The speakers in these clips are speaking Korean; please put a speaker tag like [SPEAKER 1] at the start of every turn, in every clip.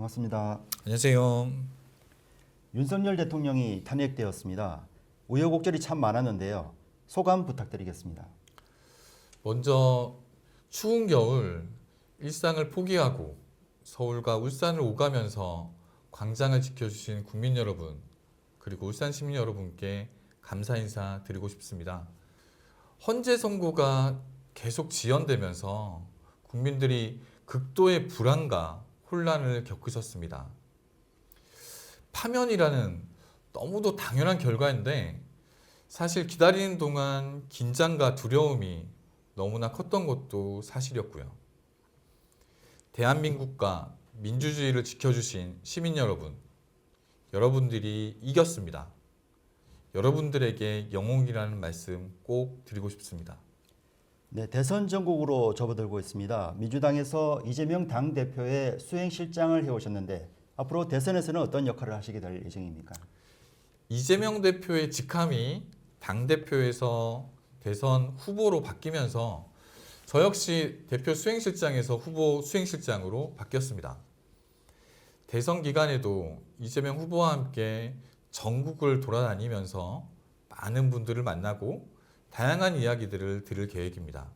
[SPEAKER 1] 반갑습니다.
[SPEAKER 2] 안녕하세요.
[SPEAKER 1] 윤석열 대통령이 탄핵되었습니다. 우여곡절이 참 많았는데요. 소감 부탁드리겠습니다.
[SPEAKER 2] 먼저 추운 겨울 일상을 포기하고 서울과 울산을 오가면서 광장을 지켜주신 국민 여러분, 그리고 울산 시민 여러분께 감사 인사 드리고 싶습니다. 헌재 선고가 계속 지연되면서 국민들이 극도의 불안과 혼란을 겪으셨습니다. 파면이라는 너무도 당연한 결과인데 사실 기다리는 동안 긴장과 두려움이 너무나 컸던 것도 사실이었고요. 대한민국과 민주주의를 지켜주신 시민 여러분, 여러분들이 이겼습니다. 여러분들에게 영웅이라는 말씀 꼭 드리고 싶습니다.
[SPEAKER 1] 네, 대선 전국으로 접어들고 있습니다. 민주당에서 이재명 당대표의 수행실장을 해오셨는데 앞으로 대선에서는 어떤 역할을 하시게 될 예정입니까?
[SPEAKER 2] 이재명 대표의 직함이 당대표에서 대선 후보로 바뀌면서 저 역시 대표 수행실장에서 후보 수행실장으로 바뀌었습니다. 대선 기간에도 이재명 후보와 함께 전국을 돌아다니면서 많은 분들을 만나고 다양한 이야기들을 들을 계획입니다.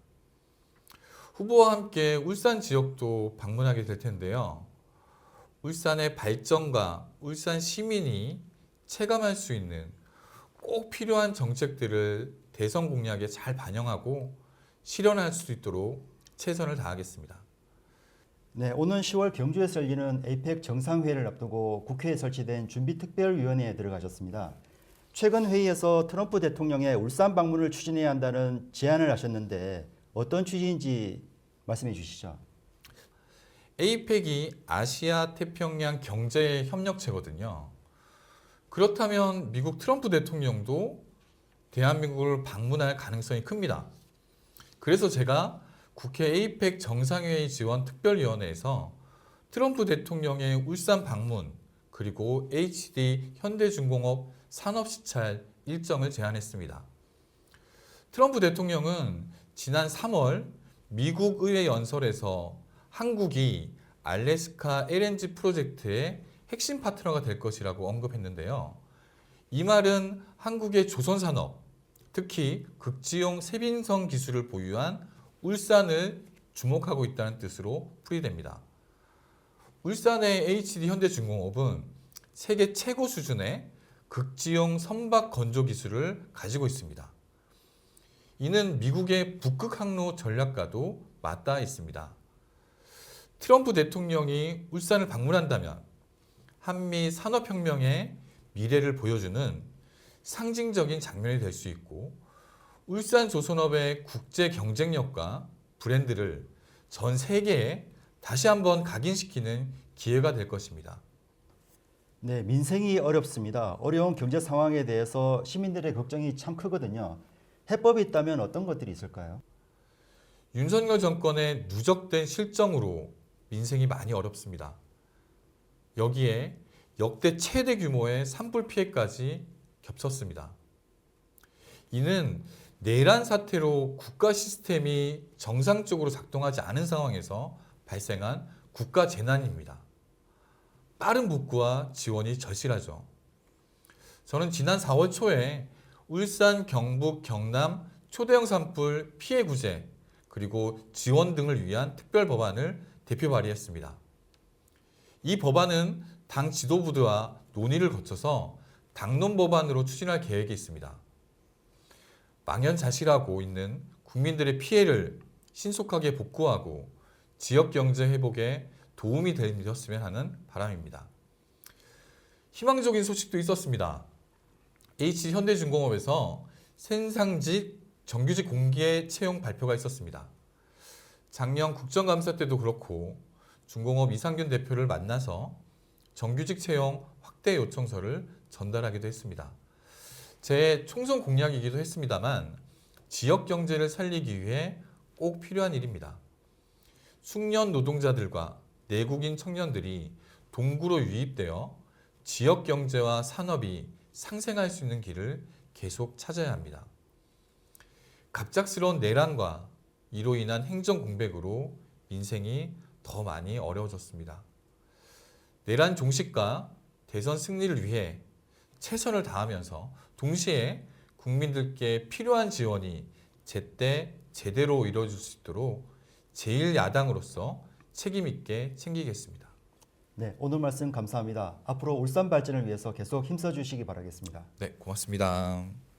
[SPEAKER 2] 후보와 함께 울산 지역도 방문하게 될 텐데요. 울산의 발전과 울산 시민이 체감할 수 있는 꼭 필요한 정책들을 대선 공약에 잘 반영하고 실현할 수 있도록 최선을 다하겠습니다.
[SPEAKER 1] 네, 오는 10월 경주에서 열리는 에이펙 정상회의를 앞두고 국회에 설치된 준비특별위원회에 들어가셨습니다. 최근 회의에서 트럼프 대통령의 울산 방문을 추진해야 한다는 제안을 하셨는데 어떤 취지인지 말씀해 주시죠.
[SPEAKER 2] 에이펙이 아시아 태평양 경제 협력체거든요. 그렇다면 미국 트럼프 대통령도 대한민국을 방문할 가능성이 큽니다. 그래서 제가 국회 에이펙 정상회의 지원 특별위원회에서 트럼프 대통령의 울산 방문 그리고 HD 현대중공업 산업시찰 일정을 제안했습니다. 트럼프 대통령은 지난 3월 미국 의회 연설에서 한국이 알래스카 LNG 프로젝트의 핵심 파트너가 될 것이라고 언급했는데요. 이 말은 한국의 조선산업, 특히 극지용 세빙성 기술을 보유한 울산을 주목하고 있다는 뜻으로 풀이됩니다. 울산의 HD 현대중공업은 세계 최고 수준의 극지용 선박 건조 기술을 가지고 있습니다. 이는 미국의 북극 항로 전략과도 맞닿아 있습니다. 트럼프 대통령이 울산을 방문한다면 한미 산업혁명의 미래를 보여주는 상징적인 장면이 될 수 있고 울산 조선업의 국제 경쟁력과 브랜드를 전 세계에 다시 한번 각인시키는 기회가 될 것입니다.
[SPEAKER 1] 네, 민생이 어렵습니다. 어려운 경제 상황에 대해서 시민들의 걱정이 참 크거든요. 해법이 있다면 어떤 것들이 있을까요?
[SPEAKER 2] 윤석열 정권의 누적된 실정으로 민생이 많이 어렵습니다. 여기에 역대 최대 규모의 산불 피해까지 겹쳤습니다. 이는 내란 사태로 국가 시스템이 정상적으로 작동하지 않은 상황에서 발생한 국가 재난입니다. 빠른 복구와 지원이 절실하죠. 저는 지난 4월 초에 울산, 경북, 경남 초대형 산불 피해 구제 그리고 지원 등을 위한 특별 법안을 대표 발의했습니다. 이 법안은 당 지도부와 논의를 거쳐서 당론 법안으로 추진할 계획이 있습니다. 망연자실하고 있는 국민들의 피해를 신속하게 복구하고 지역 경제 회복에 도움이 되었으면 하는 바람입니다. 희망적인 소식도 있었습니다. HD 현대중공업에서 생산직 정규직 공개 채용 발표가 있었습니다. 작년 국정감사 때도 그렇고 중공업 이상균 대표를 만나서 정규직 채용 확대 요청서를 전달하기도 했습니다. 제 총선 공약이기도 했습니다만 지역 경제를 살리기 위해 꼭 필요한 일입니다. 숙련 노동자들과 내국인 청년들이 동구로 유입되어 지역 경제와 산업이 상생할 수 있는 길을 계속 찾아야 합니다. 갑작스러운 내란과 이로 인한 행정 공백으로 민생이 더 많이 어려워졌습니다. 내란 종식과 대선 승리를 위해 최선을 다하면서 동시에 국민들께 필요한 지원이 제때 제대로 이루어질 수 있도록 제1야당으로서 책임 있게 챙기겠습니다.
[SPEAKER 1] 네, 오늘 말씀 감사합니다. 앞으로 울산 발전을 위해서 계속 힘써 주시기 바라겠습니다.
[SPEAKER 2] 네, 고맙습니다.